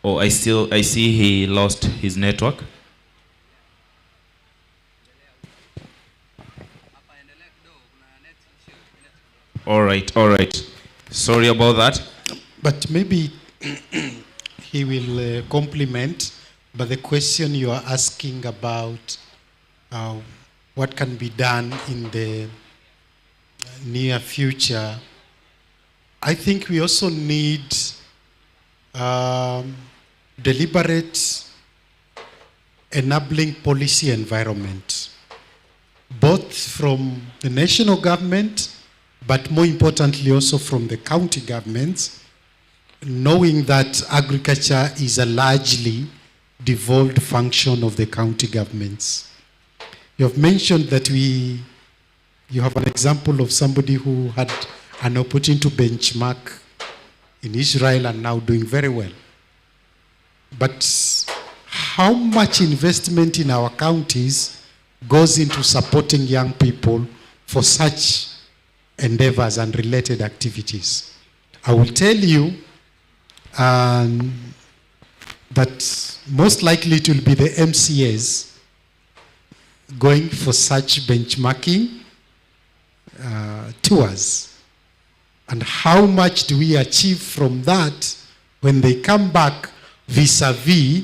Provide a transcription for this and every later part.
Oh, I see he lost his network. All right, all right. Sorry about that. But maybe he will complement. But the question you are asking about what can be done in the near future, I think we also need deliberate enabling policy environment, both from the national government, but more importantly also from the county governments, knowing that agriculture is a largely devolved function of the county governments. You have mentioned that you have an example of somebody who had an opportunity to benchmark in Israel and now doing very well. But how much investment in our counties goes into supporting young people for such endeavors and related activities? I will tell you that most likely it will be the MCAs going for such benchmarking tours. And how much do we achieve from that when they come back vis-a-vis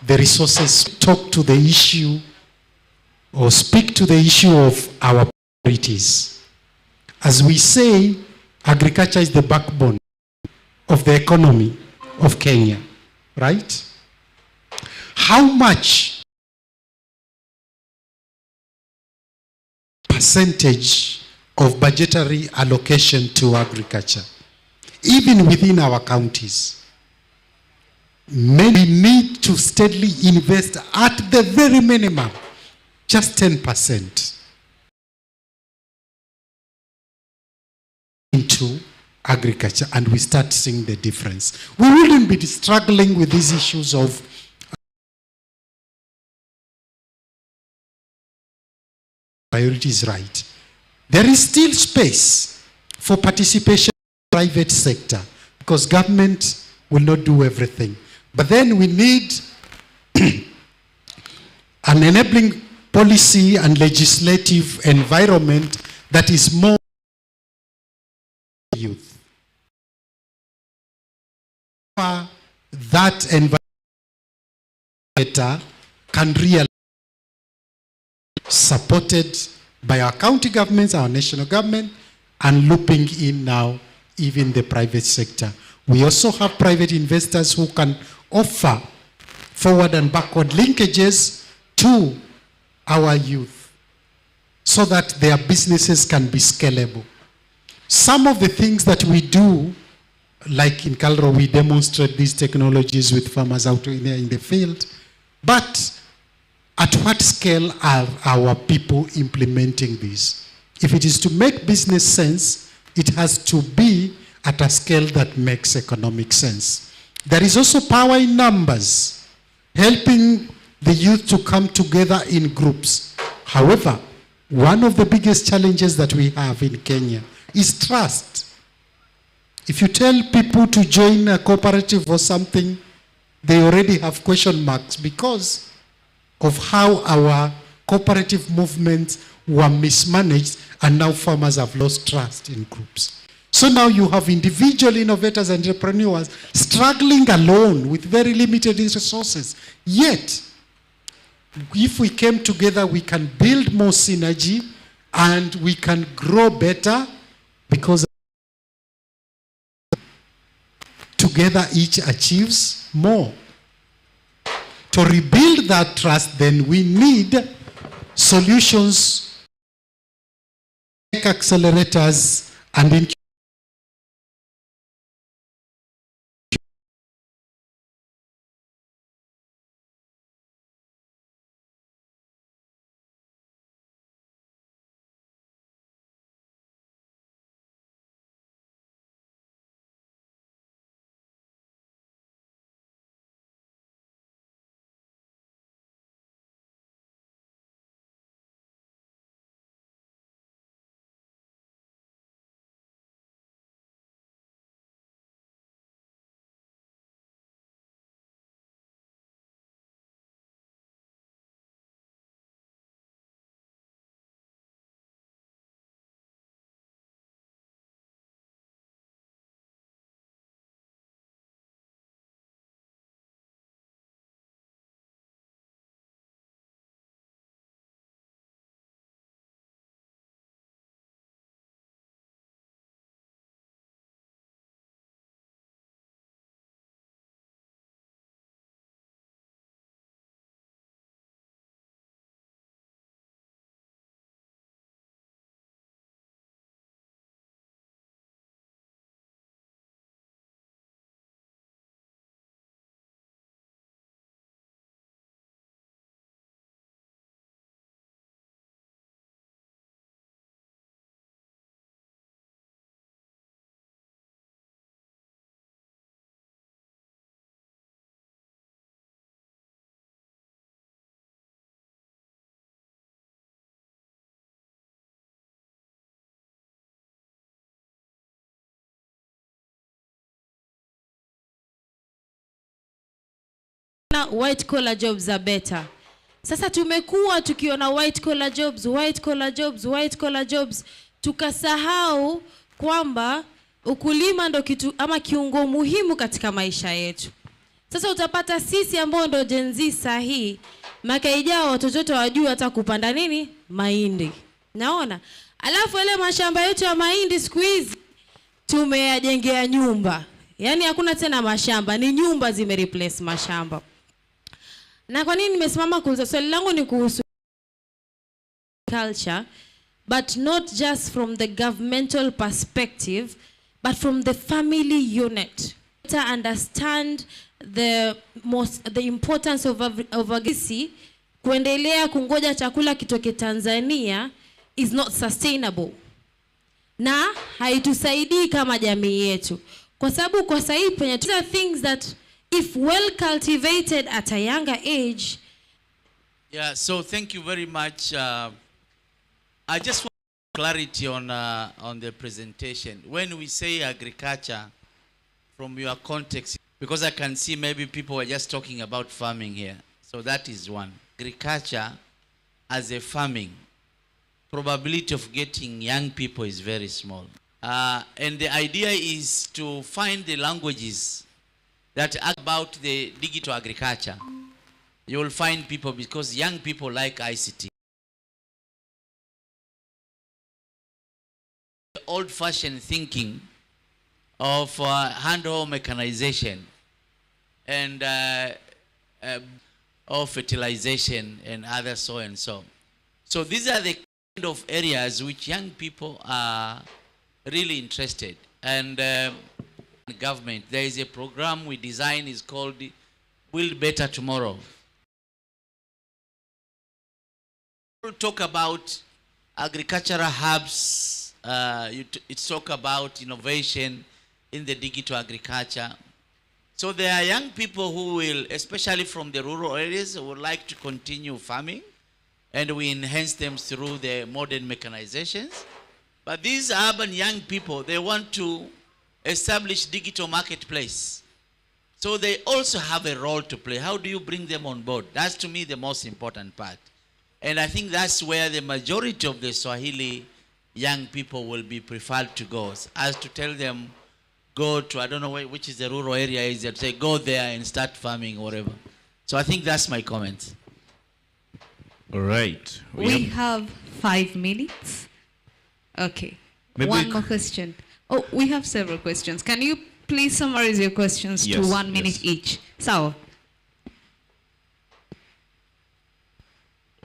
the resources talk to the issue or speak to the issue of our priorities? As we say, agriculture is the backbone of the economy of Kenya, right? How much percentage of budgetary allocation to agriculture, even within our counties? Many need to steadily invest at the very minimum, just 10% into agriculture, and we start seeing the difference. We wouldn't be struggling with these issues of priorities, right? There is still space for participation in the private sector because government will not do everything. But then we need an enabling policy and legislative environment that is more youth. That environment can realize, supported by our county governments, our national government, and looping in now even the private sector. We also have private investors who can offer forward and backward linkages to our youth so that their businesses can be scalable. Some of the things that we do, like in Calro, we demonstrate these technologies with farmers out there in the field, but at what scale are our people implementing this? If it is to make business sense, it has to be at a scale that makes economic sense. There is also power in numbers, helping the youth to come together in groups. However, one of the biggest challenges that we have in Kenya is trust. If you tell people to join a cooperative or something, they already have question marks because of how our cooperative movements were mismanaged, and now farmers have lost trust in groups. So now you have individual innovators and entrepreneurs struggling alone with very limited resources. Yet, if we came together, we can build more synergy and we can grow better because together each achieves more. To rebuild that trust, then we need solutions like accelerators and wanasema white collar jobs are better. Sasa tumekuwa tukiona white collar jobs, white collar jobs, white collar jobs, tukasahau kwamba ukulima ndo kitu ama kiungo muhimu katika maisha yetu. Sasa utapata sisi ambao ndo Gen Z sahihi, mwaka ijao watoto wetu wajue hata kupanda nini? Mahindi. Naona? Alafu ile mashamba yetu ya mahindi siku hizi tumeyajengea nyumba. Yaani hakuna tena mashamba, ni nyumba zimereplace mashamba. Na kwa nini nimesimama kuuliza swali langu ni kuhusu culture, but not just from the governmental perspective, but from the family unit. To understand the importance of agisi, kuendelea kungoja chakula kitoke Tanzania is not sustainable. Na haitusaidii kama jamii yetu. Kwa sababu kwa sahihi penye things that if well cultivated at a younger age. Yeah, so thank you very much. I just want clarity on the presentation. When we say agriculture, from your context, because I can see maybe people were just talking about farming here. So that is one. Agriculture as a farming, probability of getting young people is very small. And the idea is to find the languages that are about the digital agriculture. You will find people, because young people like ICT. Old-fashioned thinking of hand-home mechanization and of fertilization and other so and so. So these are the kind of areas which young people are really interested. And government, there is a program we design, is called Build Better Tomorrow. We'll talk about agricultural hubs, it's talk about innovation in the digital agriculture. So there are young people who will, especially from the rural areas, would like to continue farming, and we enhance them through the modern mechanizations. But these urban young people, they want to establish digital marketplace. So they also have a role to play. How do you bring them on board? That's, to me, the most important part. And I think that's where the majority of the Swahili young people will be preferred to go, as to tell them, go to, I don't know which is the rural area, is that say, go there and start farming or whatever. So I think that's my comment. All right. We have 5 minutes. Okay. Maybe one more question. Oh, we have several questions. Can you please summarize your questions to 1 minute each? Sawa.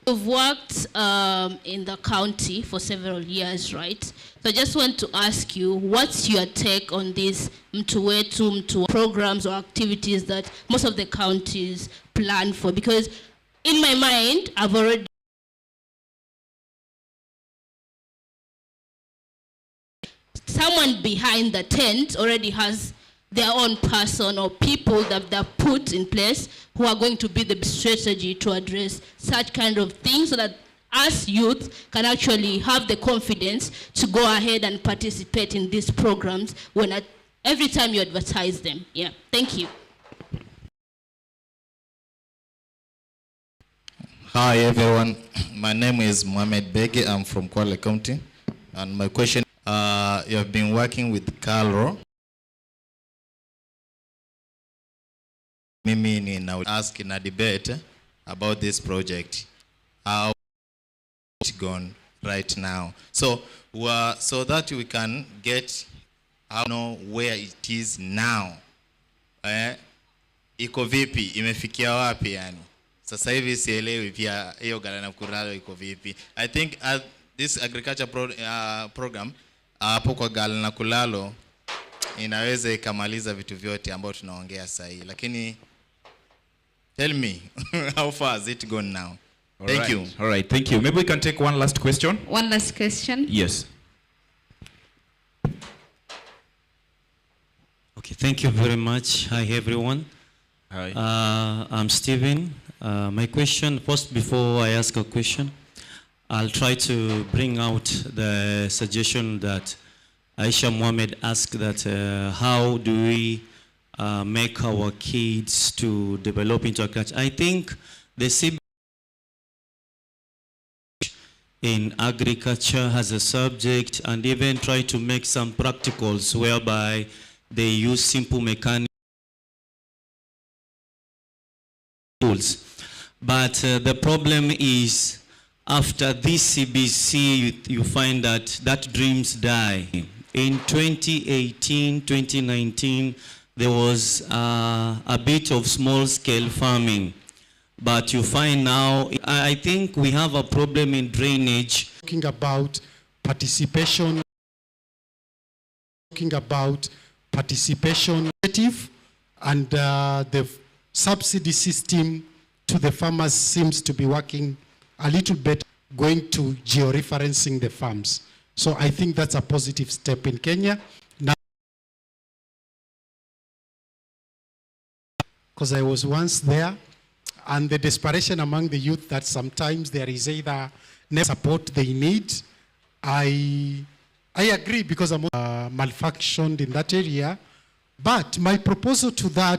You've worked in the county for several years, right? So I just want to ask you, what's your take on these mtu programs or activities that most of the counties plan for? Because in my mind, I've already someone behind the tent already has their own person or people that they've put in place who are going to be the strategy to address such kind of things, so that us youth can actually have the confidence to go ahead and participate in these programs every time you advertise them. Yeah, thank you. Hi everyone, my name is Mohamed Bege. I'm from Kwale County, and my question, you have been working with Carlo. Mimi nina ask in a debate about this project, how it's gone right now. So so that we can get, I don't know where it is now. Iko vipi, imefikia wapi yani? Sasa hivi sielewi pia hiyo Galana Kuralo iko vipi. I think this agriculture program hapo kwa Galana Kulalo inaweza ikamaliza vitu vyote ambao tunaongea sasa hivi. Lakini tell me, how far has it gone now? Thank you. All right, thank you. Maybe we can take one last question. One last question. Yes. Okay, thank you very much. Hi everyone. Hi. I'm Steven. My question, first before I ask a question, I'll try to bring out the suggestion that Aisha Mohammed asked, that how do we make our kids to develop into agriculture. I think the CBC in agriculture has a subject and even try to make some practicals whereby they use simple mechanics tools. But the problem is after this CBC, you find that dreams die. In 2018, 2019, there was a bit of small-scale farming. But you find now, I think we have a problem in drainage. Talking about participation, and the subsidy system to the farmers seems to be working a little bit, going to georeferencing the farms. So I think that's a positive step in Kenya. Now, because I was once there, and the desperation among the youth that sometimes there is either no support they need. I agree because I'm malfunctioned in that area. But my proposal to that